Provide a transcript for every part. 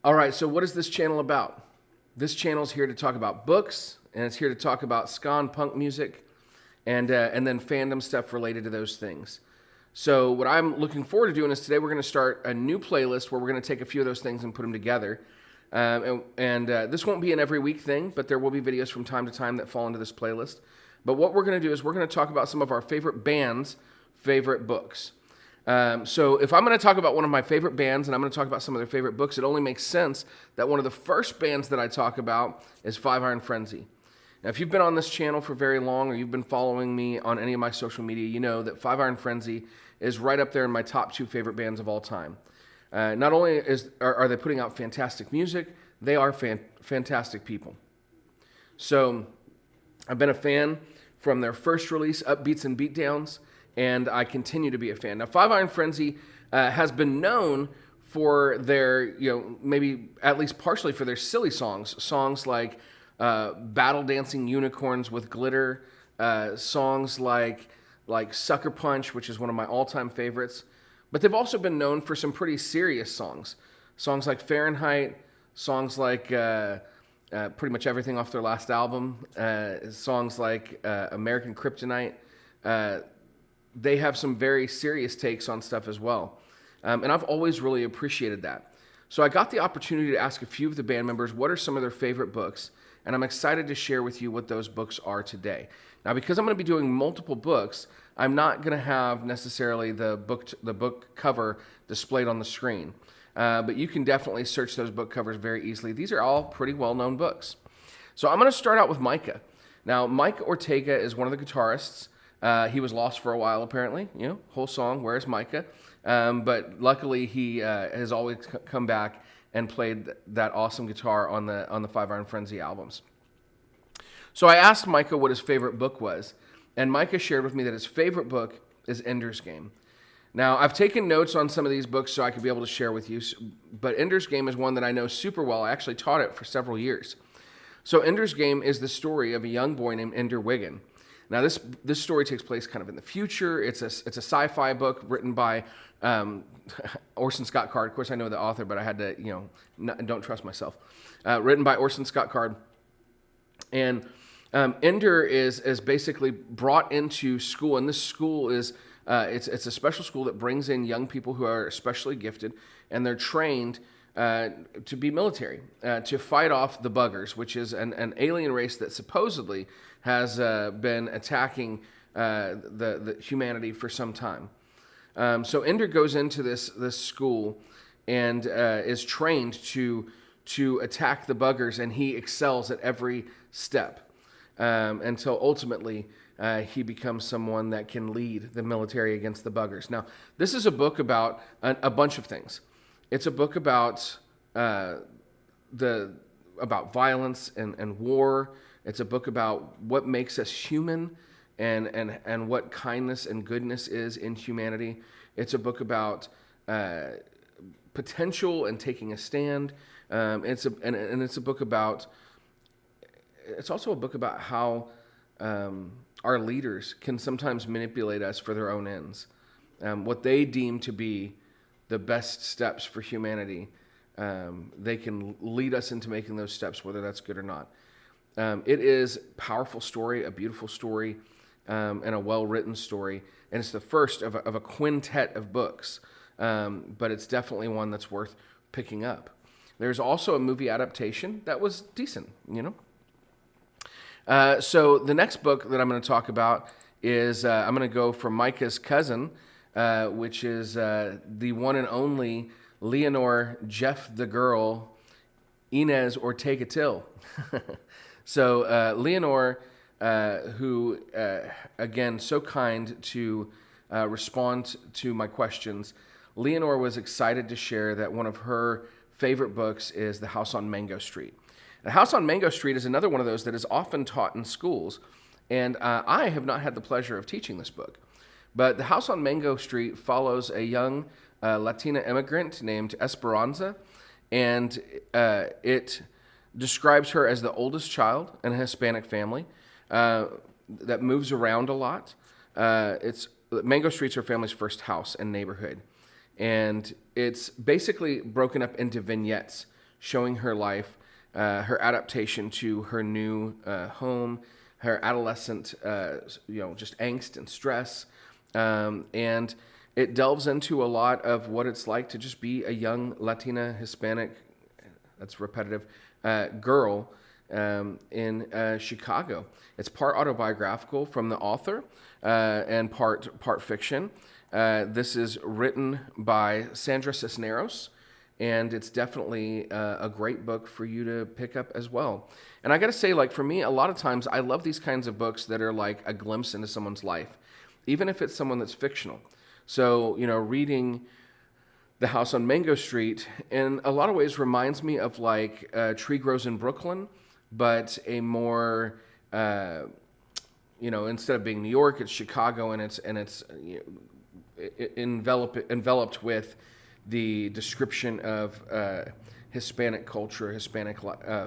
All right, so what is this channel about? This channel is here to talk about books, and it's here to talk about ska and punk music, and then fandom stuff related to those things. So what I'm looking forward to doing is today we're going to start a new playlist where we're going to take a few of those things and put them together. This won't be an every week thing, but there will be videos from time to time that fall into this playlist. But what we're going to do is we're going to talk about some of our favorite bands' favorite books. So if I'm going to talk about one of my favorite bands and I'm going to talk about some of their favorite books, it only makes sense that one of the first bands that I talk about is Five Iron Frenzy. Now, if you've been on this channel for very long or you've been following me on any of my social media, you know that Five Iron Frenzy is right up there in my top 2 favorite bands of all time. Not only are they putting out fantastic music, they are fantastic people. So I've been a fan from their first release, Upbeats and Beatdowns, and I continue to be a fan. Now, Five Iron Frenzy has been known for their, maybe at least partially for their silly songs like Battle Dancing Unicorns with Glitter, songs like Sucker Punch, which is one of my all-time favorites. But they've also been known for some pretty serious songs like Fahrenheit, songs like pretty much everything off their last album, songs like American Kryptonite. They have some very serious takes on stuff as well. And I've always really appreciated that. So I got the opportunity to ask a few of the band members what are some of their favorite books, and I'm excited to share with you what those books are today. Now, because I'm going to be doing multiple books, I'm not going to have necessarily the book cover displayed on the screen. But you can definitely search those book covers very easily. These are all pretty well-known books. So I'm going to start out with Micah. Now, Micah Ortega is one of the guitarists. He was lost for a while, apparently. Whole song, Where's Micah? But luckily, he has always come back and played that awesome guitar on the Five Iron Frenzy albums. So I asked Micah what his favorite book was, and Micah shared with me that his favorite book is Ender's Game. Now, I've taken notes on some of these books so I could be able to share with you, but Ender's Game is one that I know super well. I actually taught it for several years. So Ender's Game is the story of a young boy named Ender Wiggin. Now, this story takes place kind of in the future. It's a sci-fi book written by Orson Scott Card. Of course, I know the author, but I had to, don't trust myself. Written by Orson Scott Card. And Ender is basically brought into school, and this school is it's a special school that brings in young people who are especially gifted, and they're trained to be military, to fight off the buggers, which is an alien race that supposedly has been attacking the humanity for some time. So Ender goes into this school and is trained to attack the buggers, and he excels at every step until ultimately he becomes someone that can lead the military against the buggers. Now, this is a book about a bunch of things. It's a book about violence and war. It's a book about what makes us human and what kindness and goodness is in humanity. It's a book about potential and taking a stand. It's also a book about how our leaders can sometimes manipulate us for their own ends. What they deem to be the best steps for humanity, they can lead us into making those steps, whether that's good or not. It is a powerful story, a beautiful story, and a well-written story. And it's the first of a quintet of books, but it's definitely one that's worth picking up. There's also a movie adaptation that was decent, So the next book that I'm going to talk about is I'm going to go for Micah's cousin, which is the one and only Leanor Jeff the Girl, Inez Ortega-Till. So Leanor, who, again, so kind to respond to my questions, Leanor was excited to share that one of her favorite books is The House on Mango Street. The House on Mango Street is another one of those that is often taught in schools, and I have not had the pleasure of teaching this book. But The House on Mango Street follows a young Latina immigrant named Esperanza, and it describes her as the oldest child in a Hispanic family that moves around a lot. Mango Street's her family's first house and neighborhood, and it's basically broken up into vignettes showing her life, her adaptation to her new home, her adolescent, just angst and stress. And it delves into a lot of what it's like to just be a young Latina, Hispanic, that's repetitive, girl in Chicago. It's part autobiographical from the author and part fiction. This is written by Sandra Cisneros, and it's definitely a great book for you to pick up as well. And I got to say, like, for me, a lot of times I love these kinds of books that are like a glimpse into someone's life, even if it's someone that's fictional. So, reading The House on Mango Street in a lot of ways reminds me of like Tree Grows in Brooklyn, but a more, instead of being New York, it's Chicago, and it's enveloped with the description of Hispanic culture, Hispanic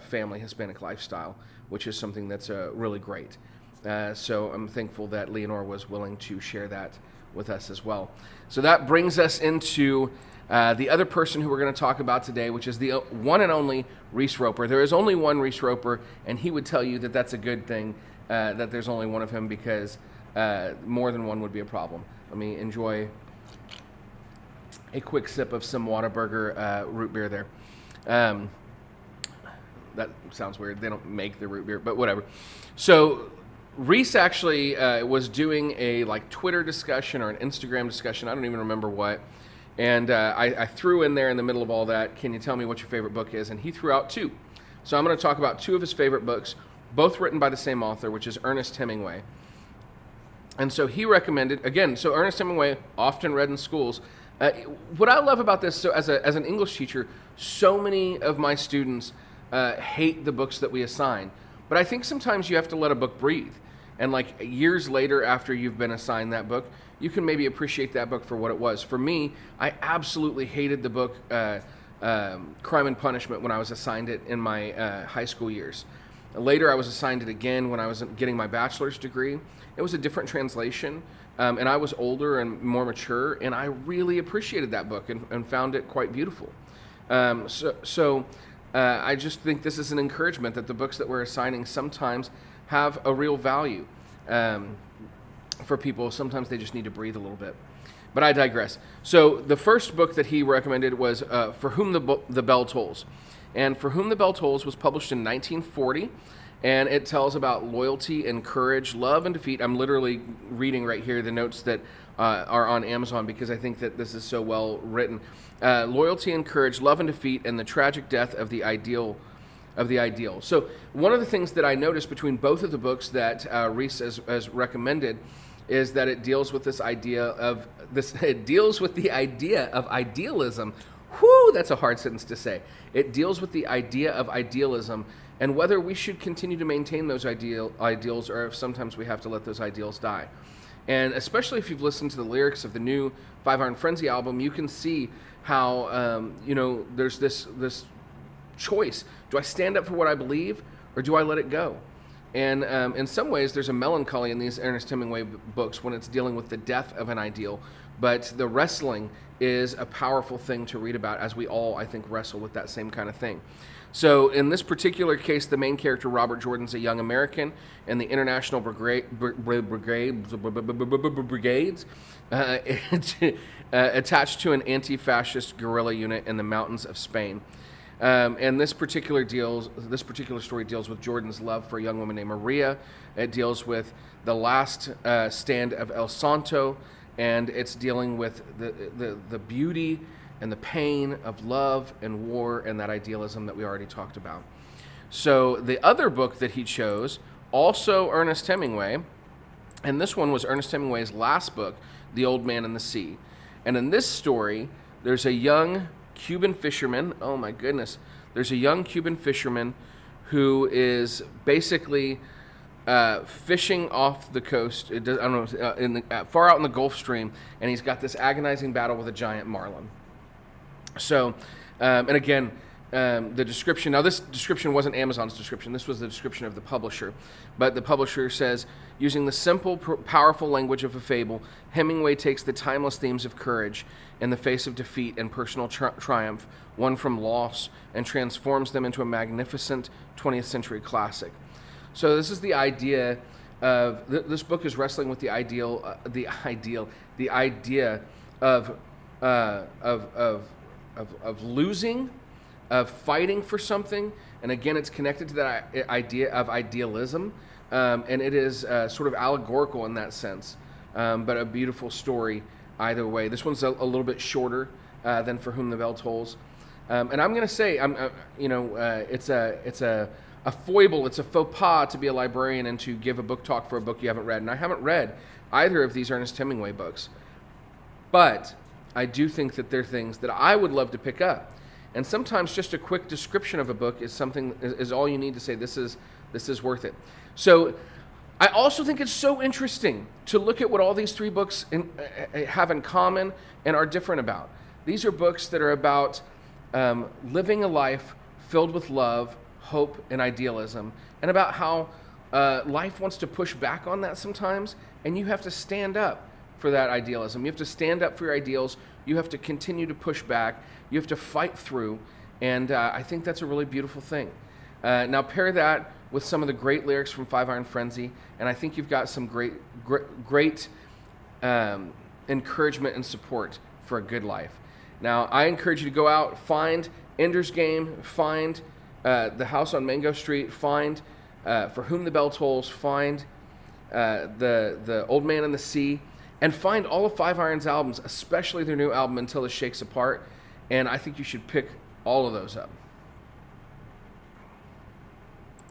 family, Hispanic lifestyle, which is something that's really great. So I'm thankful that Leanor was willing to share that with us as well. So that brings us into the other person who we're going to talk about today, which is the one and only Reese Roper. There is only one Reese Roper, and he would tell you that that's a good thing, that there's only one of him, because more than one would be a problem. Let me enjoy a quick sip of some Whataburger root beer there. That sounds weird. They don't make the root beer, but whatever. So Reese actually was doing a like Twitter discussion or an Instagram discussion. I don't even remember what. And I threw in there in the middle of all that, can you tell me what your favorite book is? And he threw out two. So I'm going to talk about two of his favorite books, both written by the same author, which is Ernest Hemingway. And so he recommended, again, so Ernest Hemingway, often read in schools. What I love about this, so as an English teacher, so many of my students hate the books that we assign. But I think sometimes you have to let a book breathe. And like years later, after you've been assigned that book, you can maybe appreciate that book for what it was. For me, I absolutely hated the book Crime and Punishment when I was assigned it in my high school years. Later, I was assigned it again when I was getting my bachelor's degree. It was a different translation, and I was older and more mature, and I really appreciated that book and found it quite beautiful. So I just think this is an encouragement that the books that we're assigning sometimes have a real value for people. Sometimes they just need to breathe a little bit. But I digress. So the first book that he recommended was For Whom the Bell Tolls. And For Whom the Bell Tolls was published in 1940, and it tells about loyalty and courage, love and defeat. I'm literally reading right here the notes that are on Amazon because I think that this is so well written. Loyalty and courage, love and defeat, and the tragic death of the ideal. So one of the things that I noticed between both of the books that Reese has recommended is that it deals with this idea of this. It deals with the idea of idealism. Whew, that's a hard sentence to say. It deals with the idea of idealism and whether we should continue to maintain those ideals or if sometimes we have to let those ideals die. And especially if you've listened to the lyrics of the new Five Iron Frenzy album, you can see how there's this choice. Do I stand up for what I believe or do I let it go? And in some ways, there's a melancholy in these Ernest Hemingway books when it's dealing with the death of an ideal. But the wrestling is a powerful thing to read about, as we all, I think, wrestle with that same kind of thing. So in this particular case, the main character, Robert Jordan's a young American in the International Brigades attached to an anti-fascist guerrilla unit in the mountains of Spain. And this particular story deals with Jordan's love for a young woman named Maria. It deals with the last stand of El Santo, and it's dealing with the beauty and the pain of love and war and that idealism that we already talked about. So the other book that he chose, also Ernest Hemingway, and this one was Ernest Hemingway's last book, The Old Man and the Sea. And in this story, there's a young Cuban fisherman. Oh my goodness. There's a young Cuban fisherman who is basically fishing off the coast, far out in the Gulf Stream, and he's got this agonizing battle with a giant marlin. So, and again, the description. Now, this description wasn't Amazon's description. This was the description of the publisher. But the publisher says, using the simple, powerful language of a fable, Hemingway takes the timeless themes of courage in the face of defeat and personal triumph, won from loss, and transforms them into a magnificent 20th century classic. So this is the idea of this book is wrestling with the idea of losing, of fighting for something, and again, it's connected to that idea of idealism, and it is sort of allegorical in that sense, but a beautiful story either way. This one's a little bit shorter than For Whom the Bell Tolls, and I'm going to say, it's a foible, it's a faux pas to be a librarian and to give a book talk for a book you haven't read, and I haven't read either of these Ernest Hemingway books, but I do think that there are things that I would love to pick up. And sometimes just a quick description of a book is all you need to say, this is worth it. So I also think it's so interesting to look at what all these three books have in common and are different about. These are books that are about living a life filled with love, hope, and idealism, and about how life wants to push back on that sometimes, and you have to stand up for that idealism. You have to stand up for your ideals. You have to continue to push back. You have to fight through, and I think that's a really beautiful thing. Now pair that with some of the great lyrics from Five Iron Frenzy, and I think you've got some great encouragement and support for a good life. Now I encourage you to go out, find Ender's Game, find The House on Mango Street, find For Whom the Bell Tolls, find the Old Man and the Sea, and find all of Five Iron's albums, especially their new album, Until This Shakes Apart. And I think you should pick all of those up.